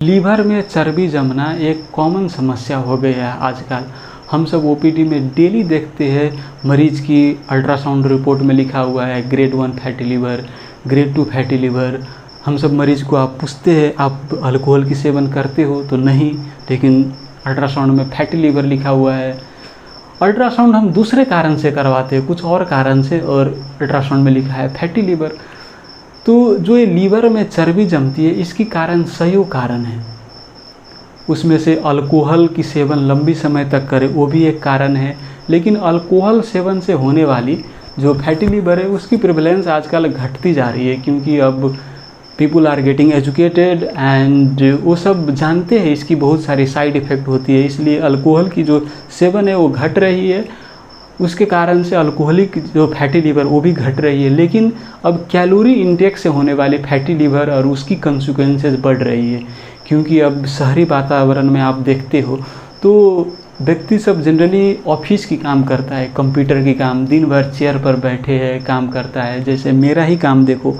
Liver में चर्बी जमना एक कॉमन समस्या हो गया है आजकल। हम सब ओपीडी में डेली देखते हैं मरीज की अल्ट्रासाउंड रिपोर्ट में लिखा हुआ है grade 1 fatty liver, grade 2 fatty liver. हम सब मरीज को आप पूछते हैं आप अल्कोहल की सेवन करते हो तो नहीं, लेकिन अल्ट्रासाउंड में फैटी लीवर लिखा हुआ है। अल्ट्रासाउंड हम दूसरे कारण से करवाते हैं, कुछ और कारण से, और अल्ट्रासाउंड में लिखा है फैटी लीवर। तो जो ये लीवर में चर्बी जमती है इसकी कारण सही कारण है। उसमें से अल्कोहल की सेवन लंबी समय तक करें वो भी एक कारण है, लेकिन अल्कोहल सेवन से होने वाली जो फैटी लीवर है उसकी प्रिवलेंस आजकल घटती जा रही है, क्योंकि अब people are getting educated and वो सब जानते हैं इसकी बहुत सारी साइड इफ़ेक्ट होती है, इसलिए अल्कोहल की जो सेवन है वो घट रही है। उसके कारण से अल्कोहलिक जो फैटी लीवर वो भी घट रही है, लेकिन अब कैलोरी इंटेक से होने वाले फैटी लीवर और उसकी कंसिक्वेंसेस बढ़ रही है। क्योंकि अब शहरी वातावरण में आप देखते हो तो व्यक्ति सब जनरली ऑफिस की काम करता है, कंप्यूटर की काम, दिन भर चेयर पर बैठे है काम करता है। जैसे मेरा ही काम देखो,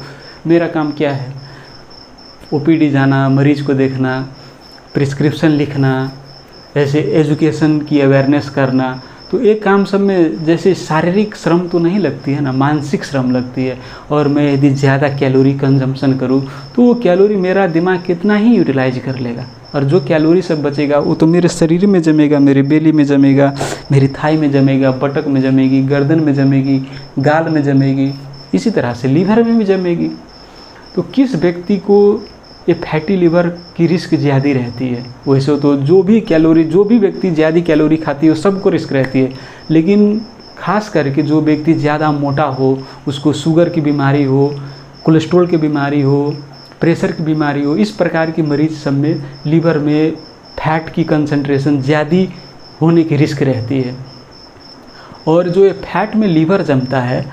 मेरा काम क्या है, ओपीडी जाना, मरीज को देखना, प्रिस्क्रिप्शन लिखना, ऐसे एजुकेशन की अवेयरनेस करना। तो एक काम सब में जैसे शारीरिक श्रम तो नहीं लगती है ना, मानसिक श्रम लगती है। और मैं यदि ज़्यादा कैलोरी कंजम्पशन करूँ तो वो कैलोरी मेरा दिमाग कितना ही यूटिलाइज कर लेगा, और जो कैलोरी सब बचेगा वो तो मेरे शरीर में जमेगा, मेरे बेली में जमेगा, मेरी थाई में जमेगा, बटक में जमेगी, गर्दन में जमेगी, गाल में जमेगी, इसी तरह से लीवर में भी जमेगी। तो किस व्यक्ति को ये फैटी लीवर की रिस्क ज़्यादा रहती है? वैसे तो जो भी व्यक्ति ज़्यादा कैलोरी खाती है सबको रिस्क रहती है, लेकिन खास करके जो व्यक्ति ज़्यादा मोटा हो, उसको शुगर की बीमारी हो, कोलेस्ट्रॉल की बीमारी हो, प्रेशर की बीमारी हो, इस प्रकार की मरीज सब में लीवर में फैट की कंसंट्रेशन ज़्यादा होने की रिस्क रहती है। और जो ये फैट में लीवर जमता है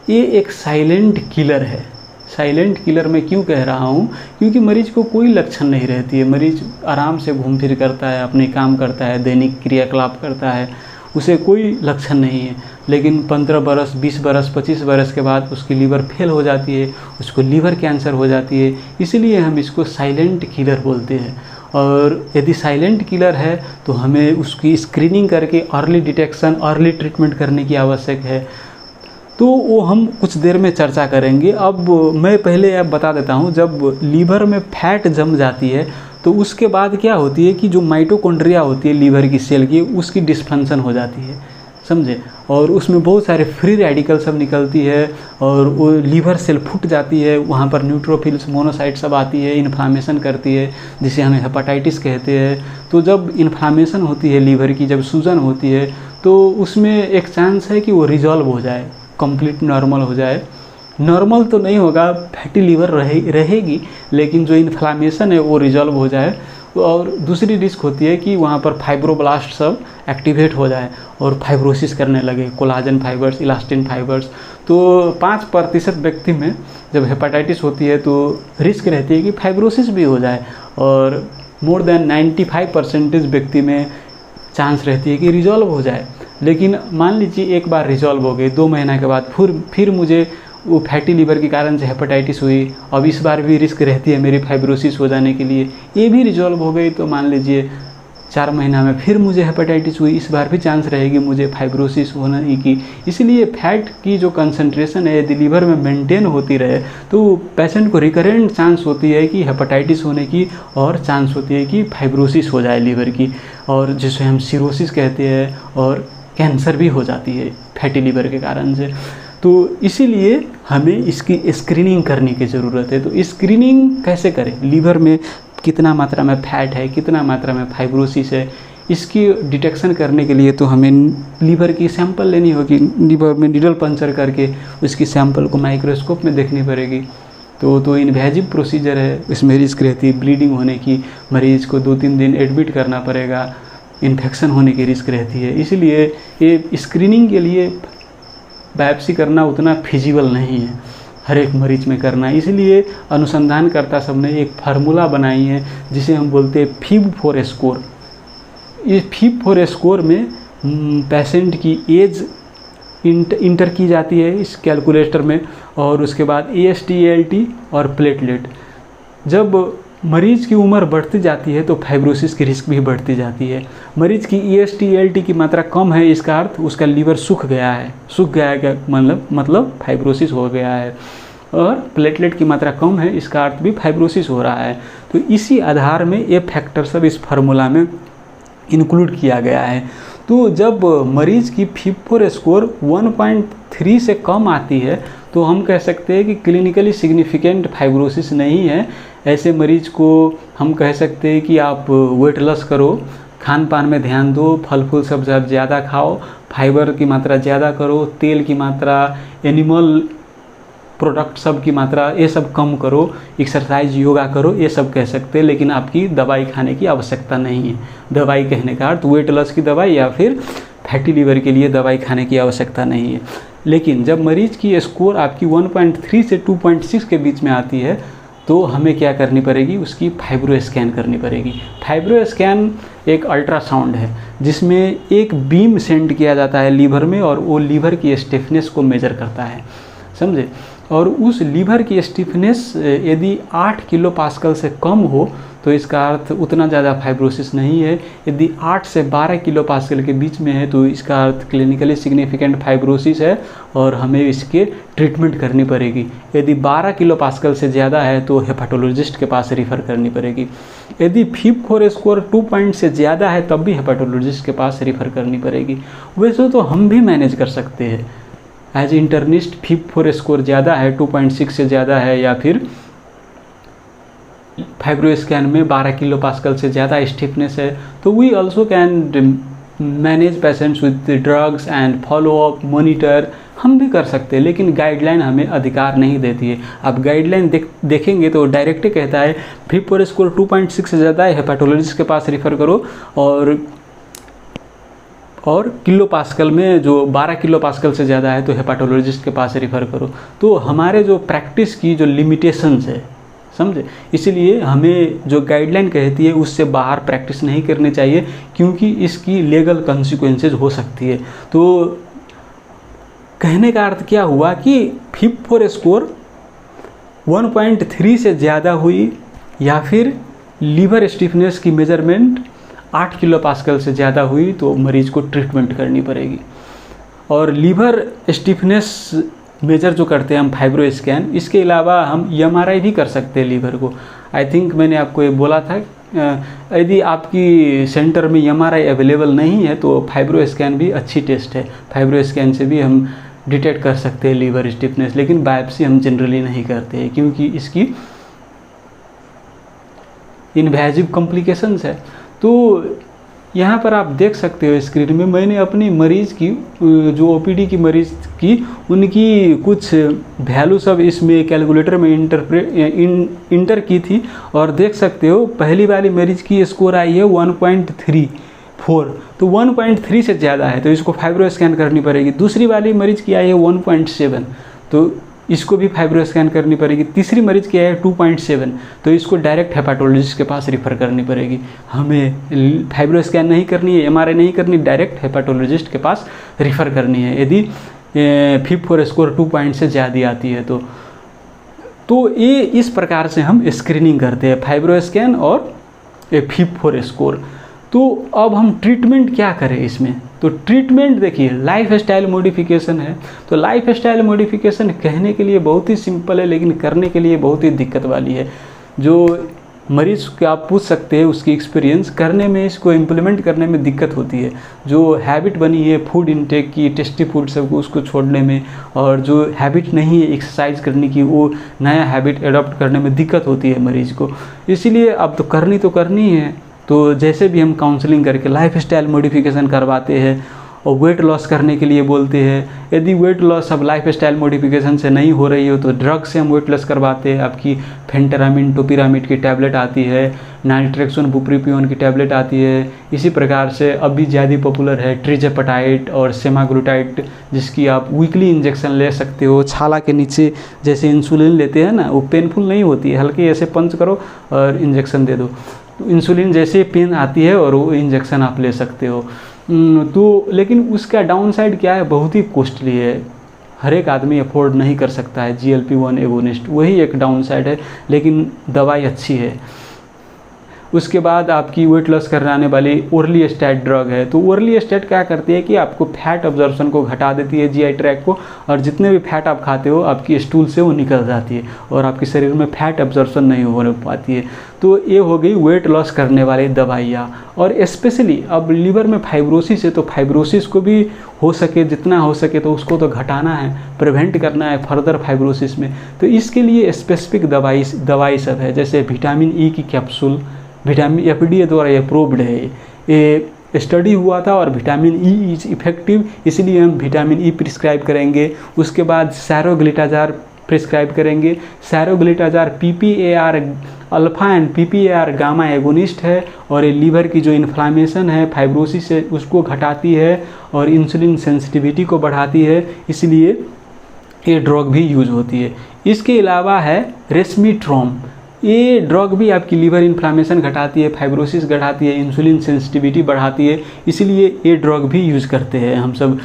ये एक साइलेंट किलर है। साइलेंट किलर मैं क्यों कह रहा हूँ? क्योंकि मरीज को कोई लक्षण नहीं रहती है, मरीज आराम से घूम फिर करता है, अपने काम करता है, दैनिक क्रियाकलाप करता है, उसे कोई लक्षण नहीं है। लेकिन 15 बरस, 20 बरस, 25 बरस के बाद उसकी लीवर फेल हो जाती है, उसको लीवर कैंसर हो जाती है। इसीलिए हम इसको साइलेंट किलर बोलते हैं। और यदि साइलेंट किलर है तो हमें उसकी स्क्रीनिंग करके अर्ली डिटेक्शन, अर्ली ट्रीटमेंट करने की आवश्यक है। तो वो हम कुछ देर में चर्चा करेंगे। अब मैं पहले अब बता देता हूँ, जब लीवर में फैट जम जाती है तो उसके बाद क्या होती है कि जो माइटोकॉन्ड्रिया होती है लीवर की सेल की, उसकी डिस्फंक्शन हो जाती है, समझे। और उसमें बहुत सारे फ्री रेडिकल सब निकलती है और वो लीवर सेल फूट जाती है, वहाँ पर न्यूट्रोफिल्स, मोनोसाइट सब आती है, इन्फ्लामेशन करती है, जिसे हमें हेपेटाइटिस कहते हैं। तो जब इन्फ्लामेशन होती है लीवर की, जब सूजन होती है, तो उसमें एक चांस है कि वो रिजॉल्व हो जाए, कंप्लीट नॉर्मल हो जाए। नॉर्मल तो नहीं होगा, फैटी लीवर रहेगी, लेकिन जो इन्फ्लामेशन है वो रिजॉल्व हो जाए। और दूसरी रिस्क होती है कि वहाँ पर फाइब्रोब्लास्ट सब एक्टिवेट हो जाए और फाइब्रोसिस करने लगे, कोलाजन फाइबर्स, इलास्टिन फाइबर्स। तो 5% व्यक्ति में जब हेपेटाइटिस होती है तो रिस्क रहती है कि फाइब्रोसिस भी हो जाए, और मोर देन 95% व्यक्ति में चांस रहती है कि रिजॉल्व हो जाए। लेकिन मान लीजिए एक बार रिजॉल्व हो गई, 2 महीना के बाद फिर मुझे वो फैटी लीवर के कारण से हेपेटाइटिस हुई, अब इस बार भी रिस्क रहती है मेरी फाइब्रोसिस हो जाने के लिए, ये भी रिजॉल्व हो गई। तो मान लीजिए 4 महीना में फिर मुझे हेपेटाइटिस हुई, इस बार भी चांस रहेगी मुझे फाइब्रोसिस होने की। इसलिए फैट की जो कंसंट्रेशन है यदि लीवर में मेंटेन होती रहे तो पेशेंट को रिकरेंट चांस होती है कि हेपेटाइटिस होने की, और चांस होती है कि फाइब्रोसिस हो जाए लीवर की, और जिसे हम सिरोसिस कहते हैं, और कैंसर भी हो जाती है फैटी लीवर के कारण से। तो इसीलिए हमें इसकी स्क्रीनिंग करने की ज़रूरत है। तो स्क्रीनिंग कैसे करें? लीवर में कितना मात्रा में फैट है, कितना मात्रा में फाइब्रोसिस है, इसकी डिटेक्शन करने के लिए तो हमें लीवर की सैंपल लेनी होगी। लीवर में नीडल पंचर करके उसकी सैंपल को माइक्रोस्कोप में देखनी पड़ेगी। तो इन्वेजिव प्रोसीजर है, इसमें रिस्क रहती है ब्लीडिंग होने की, मरीज को 2-3 दिन एडमिट करना पड़ेगा, इन्फेक्शन होने की रिस्क रहती है। इसलिए ये स्क्रीनिंग के लिए बायोप्सी करना उतना फिजिबल नहीं है हर एक मरीज में करना। इसलिए अनुसंधानकर्ता सब ने एक फार्मूला बनाई है जिसे हम बोलते हैं FIB-4 स्कोर। ये FIB-4 स्कोर में पेशेंट की एज इंटर की जाती है इस कैलकुलेटर में, और उसके बाद AST, ALT और प्लेटलेट। जब मरीज की उम्र बढ़ती जाती है तो फाइब्रोसिस की रिस्क भी बढ़ती जाती है। मरीज की EST ALT की मात्रा कम है, इसका अर्थ उसका लीवर सूख गया है। सूख गया है क्या मतलब फाइब्रोसिस हो गया है। और प्लेटलेट की मात्रा कम है, इसका अर्थ भी फाइब्रोसिस हो रहा है। तो इसी आधार में ये फैक्टर सब इस फार्मूला में इंक्लूड किया गया है। तो जब मरीज की FIB-4 स्कोर 1.3 से कम आती है तो हम कह सकते हैं कि क्लिनिकली सिग्निफिकेंट फाइब्रोसिस नहीं है। ऐसे मरीज को हम कह सकते हैं कि आप वेट लॉस करो, खान पान में ध्यान दो, फल फूल सब ज़्यादा खाओ, फाइबर की मात्रा ज़्यादा करो, तेल की मात्रा, एनिमल प्रोडक्ट सब की मात्रा ये सब कम करो, एक्सरसाइज योगा करो, ये सब कह सकते हैं। लेकिन आपकी दवाई खाने की आवश्यकता नहीं है। दवाई कहने का अर्थ वेट लॉस की दवाई या फिर फैटी लीवर के लिए दवाई खाने की आवश्यकता नहीं है। लेकिन जब मरीज की स्कोर आपकी 1.3 से 2.6 के बीच में आती है तो हमें क्या करनी पड़ेगी, उसकी फाइब्रो स्कैन करनी पड़ेगी। फाइब्रो स्कैन एक अल्ट्रासाउंड है जिसमें एक बीम सेंड किया जाता है लीवर में और वो लीवर की स्टिफनेस को मेजर करता है, समझे। और उस लीवर की स्टिफनेस यदि 8 किलो पास्कल से कम हो तो इसका अर्थ उतना ज़्यादा फाइब्रोसिस नहीं है। यदि 8 से 12 किलो पास्कल के बीच में है तो इसका अर्थ क्लिनिकली सिग्निफिकेंट फाइब्रोसिस है और हमें इसके ट्रीटमेंट करनी पड़ेगी। यदि 12 किलो पास्कल से ज़्यादा है तो हेपाटोलॉजिस्ट के पास रेफ़र करनी पड़ेगी। यदि FIB-4 स्कोर 2 पॉइंट से ज़्यादा है तब भी हेपाटोलॉजिस्ट के पास रेफ़र करनी पड़ेगी। वैसे तो हम भी मैनेज कर सकते हैं एज इंटर्निस्ट। FIB-4 स्कोर ज़्यादा है, 2.6 से ज़्यादा है या फिर फाइब्रो स्कैन में 12 किलो पास्कल से ज़्यादा स्टिफनेस है तो we also can manage patients with drugs and follow up monitor. हम भी कर सकते हैं, लेकिन गाइडलाइन हमें अधिकार नहीं देती है। आप गाइडलाइन देखेंगे तो डायरेक्ट कहता है FIB-4 स्कोर 2.6 से ज़्यादा है, हेपाटोलॉजिस्ट के पास रेफ़र करो। और किलो पास्कल में जो 12 किलो पास्कल से ज़्यादा है तो हेपाटोलॉजिस्ट के पास रेफ़र करो। तो हमारे जो प्रैक्टिस की जो लिमिटेशंस है, समझे, इसीलिए हमें जो गाइडलाइन कहती है उससे बाहर प्रैक्टिस नहीं करनी चाहिए क्योंकि इसकी लीगल कॉन्सिक्वेंसेज हो सकती है। तो कहने का अर्थ क्या हुआ कि FIB-4 स्कोर 1.3 से ज़्यादा हुई या फिर लीवर स्टिफनेस की मेजरमेंट 8 किलो पास्कल से ज़्यादा हुई तो मरीज को ट्रीटमेंट करनी पड़ेगी। और लीवर स्टिफनेस मेजर जो करते हैं हम फाइब्रो स्कैन, इसके अलावा हम MRI भी कर सकते हैं लीवर को। आई थिंक मैंने आपको ये बोला था, यदि आपकी सेंटर में MRI अवेलेबल नहीं है तो फाइब्रो स्कैन भी अच्छी टेस्ट है। फाइब्रो स्कैन से भी हम डिटेक्ट कर सकते हैं लीवर स्टिफनेस, लेकिन बायोप्सी हम जनरली नहीं करते हैं क्योंकि इसकी इन्वेजिव कॉम्प्लिकेशंस है। तो यहाँ पर आप देख सकते हो स्क्रीन में मैंने अपनी मरीज़ की जो OPD की मरीज़ की उनकी कुछ वैल्यू सब इसमें कैलकुलेटर में इंटर की थी और देख सकते हो पहली वाली मरीज़ की स्कोर आई है 1.34, तो 1.3 से ज़्यादा है तो इसको फाइब्रो स्कैन करनी पड़ेगी। दूसरी वाली मरीज़ की आई है 1.7 तो इसको भी फाइब्रो स्कैन करनी पड़ेगी। तीसरी मरीज की है 2.7 तो इसको डायरेक्ट हेपाटोलॉजिस्ट के पास रिफ़र करनी पड़ेगी। हमें फाइब्रो स्कैन नहीं करनी है, MRI नहीं करनी, डायरेक्ट हेपाटोलॉजिस्ट के पास रिफ़र करनी है यदि FIB-4 स्कोर 2 पॉइंट से ज़्यादा आती है तो ये इस प्रकार से हम स्क्रीनिंग करते हैं, फाइब्रो स्कैन और FIB-4 स्कोर। तो अब हम ट्रीटमेंट क्या करें इसमें, तो ट्रीटमेंट देखिए लाइफ स्टाइल मॉडिफिकेशन है। तो लाइफ स्टाइल मॉडिफिकेशन कहने के लिए बहुत ही सिंपल है लेकिन करने के लिए बहुत ही दिक्कत वाली है। जो मरीज़ को आप पूछ सकते हैं उसकी एक्सपीरियंस करने में, इसको इम्प्लीमेंट करने में दिक्कत होती है। जो हैबिट बनी है फूड इनटेक की, टेस्टी फूड सबको उसको छोड़ने में, और जो हैबिट नहीं है एक्सरसाइज करने की वो नया हैबिट एडॉप्ट करने में दिक्कत होती है मरीज़ को। इसीलिए अब तो करनी है तो जैसे भी हम काउंसलिंग करके लाइफ स्टाइल मॉडिफिकेशन करवाते हैं और वेट लॉस करने के लिए बोलते हैं। यदि वेट लॉस अब लाइफ स्टाइल मॉडिफिकेशन से नहीं हो रही हो तो ड्रग से हम वेट लॉस करवाते हैं। आपकी फेंटरामिन टोपिरामिड की टैबलेट आती है, नाइट्रेक्सोन बुप्रीपियोन की टैबलेट आती है। इसी प्रकार से अभी ज़्यादा पॉपुलर है ट्रिजेपेटाइड और सेमाग्लूटाइड जिसकी आप वीकली इंजेक्शन ले सकते हो। छाला के नीचे जैसे इंसुलिन लेते हैं ना, वो पेनफुल नहीं होती है, हल्के ऐसे पंच करो और इंजेक्शन दे दो, तो इंसुलिन जैसे पेन आती है और वो इंजेक्शन आप ले सकते हो। तो लेकिन उसका डाउन साइड क्या है, बहुत ही कॉस्टली है, हर एक आदमी अफोर्ड नहीं कर सकता है। GLP-1 एगोनिस्ट वही एक डाउन साइड है, लेकिन दवाई अच्छी है। उसके बाद आपकी वेट लॉस कराने वाली ओरली स्टैट ड्रग है। तो ओरली स्टैट क्या करती है कि आपको फैट अब्जॉर्प्शन को घटा देती है, जीआई ट्रैक को, और जितने भी फैट आप खाते हो आपकी स्टूल से वो निकल जाती है और आपके शरीर में फैट अब्जॉर्प्शन नहीं हो पाती है। तो ये हो गई वेट लॉस करने वाली दवाइयाँ। और स्पेशली अब लीवर में फाइब्रोसिस है, तो फाइब्रोसिस को भी हो सके जितना हो सके तो उसको तो घटाना है, प्रिवेंट करना है फर्दर फाइब्रोसिस में। तो इसके लिए स्पेसिफिक दवाई सब है, जैसे विटामिन ई की कैप्सूल, विटामिन एफडीए द्वारा अप्रूव्ड है, ये स्टडी हुआ था और विटामिन ई इज इफेक्टिव, इसलिए हम विटामिन ई प्रिस्क्राइब करेंगे। उसके बाद सैरोग्लिटाजार प्रिस्क्राइब करेंगे। Saroglitazar PPAR alpha and PPAR gamma agonist है और ये लीवर की जो इन्फ्लामेशन है, फाइब्रोसिस है, उसको घटाती है और इंसुलिन सेंसिटिविटी को बढ़ाती है, इसलिए ये ड्रग भी यूज होती है। इसके अलावा है रेस्मीट्रोम, ये ड्रग भी आपकी लीवर इन्फ्लामेशन घटाती है, फाइब्रोसिस घटाती है, इंसुलिन सेंसिटिविटी बढ़ाती है, इसलिए ये ड्रग भी यूज़ करते हैं हम सब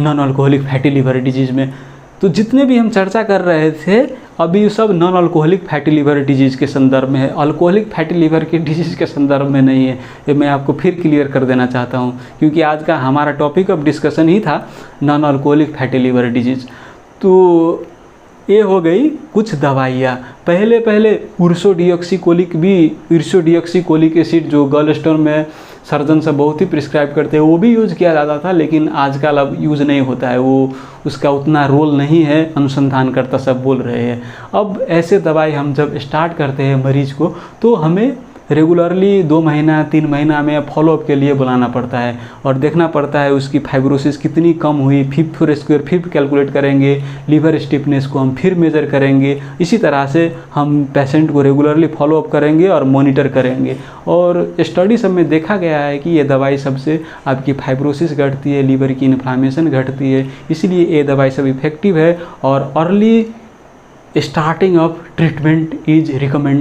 non alcoholic fatty liver disease में। तो जितने भी हम चर्चा कर रहे थे अभी सब non alcoholic fatty liver disease के संदर्भ में है, अल्कोहलिक फैटी लिवर की डिजीज़ के संदर्भ में नहीं है। ये मैं आपको फिर क्लियर कर देना चाहता हूँ, क्योंकि आज का हमारा टॉपिक ऑफ डिस्कशन ही था non alcoholic fatty liver disease. तो ये हो गई कुछ दवाइयाँ। पहले उर्सोडिऑक्सीकोलिक एसिड जो गल स्टोन में सर्जन से बहुत ही प्रिस्क्राइब करते हैं, वो भी यूज़ किया जाता था, लेकिन आजकल अब यूज़ नहीं होता है, वो उसका उतना रोल नहीं है, अनुसंधानकर्ता सब बोल रहे हैं। अब ऐसे दवाई हम जब स्टार्ट करते हैं मरीज को, तो हमें रेगुलरली 2 महीना 3 महीना में फॉलोअप के लिए बुलाना पड़ता है और देखना पड़ता है उसकी फाइब्रोसिस कितनी कम हुई, फिर स्क्वायर फिर कैलकुलेट करेंगे, लीवर स्टिफनेस को हम फिर मेज़र करेंगे। इसी तरह से हम पेशेंट को रेगुलरली फॉलोअप करेंगे और मॉनिटर करेंगे। और स्टडी सब में देखा गया है कि ये दवाई सबसे आपकी फाइब्रोसिस घटती है, लीवर की इन्फ्लामेशन घटती है, इसलिए ये दवाई सब इफेक्टिव है और early starting of treatment is recommended.